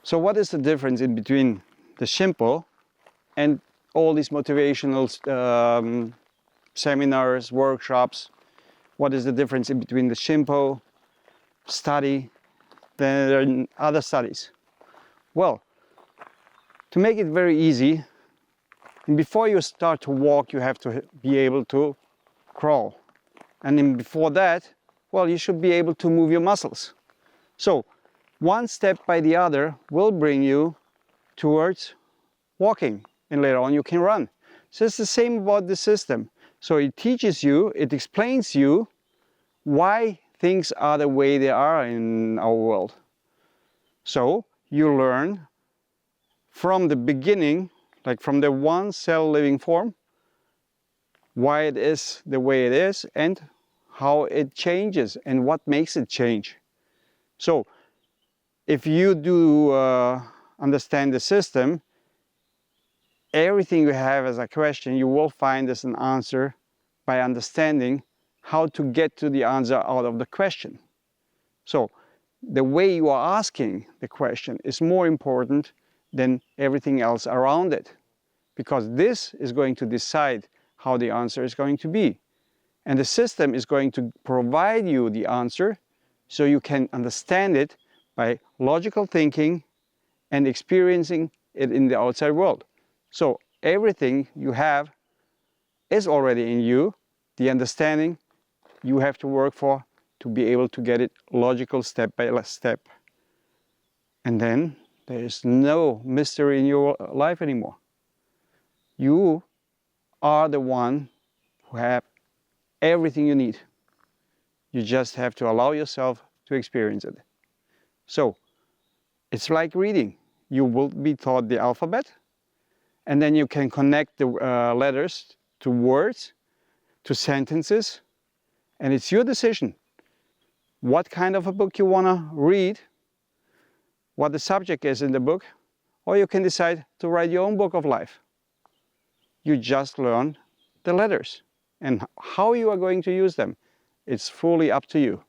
So what is the difference in between the ShinPo and all these motivational seminars, workshops? What is the difference in between the ShinPo study than other studies? Well, to make it very easy, before you start to walk, you have to be able to crawl. And then before that, well, you should be able to move your muscles. So one step by the other will bring you towards walking, and later on you can run. So it's the same about the system. So it teaches you, it explains you why things are the way they are in our world. So you learn from the beginning, like from the one cell living form, why it is the way it is and how it changes and what makes it change. So if you do understand the system, everything you have as a question, you will find as an answer by understanding how to get to the answer out of the question. So the way you are asking the question is more important than everything else around it, because this is going to decide how the answer is going to be. And the system is going to provide you the answer so you can understand it by logical thinking and experiencing it in the outside world. So everything you have is already in you. The understanding you have to work for to be able to get it logical step by step. And then there is no mystery in your life anymore. You are the one who have everything you need. You just have to allow yourself to experience it. So it's like reading. You will be taught the alphabet, and then you can connect the letters to words, to sentences, and it's your decision what kind of a book you want to read, what the subject is in the book, or you can decide to write your own book of life. You just learn the letters, and how you are going to use them, it's fully up to you.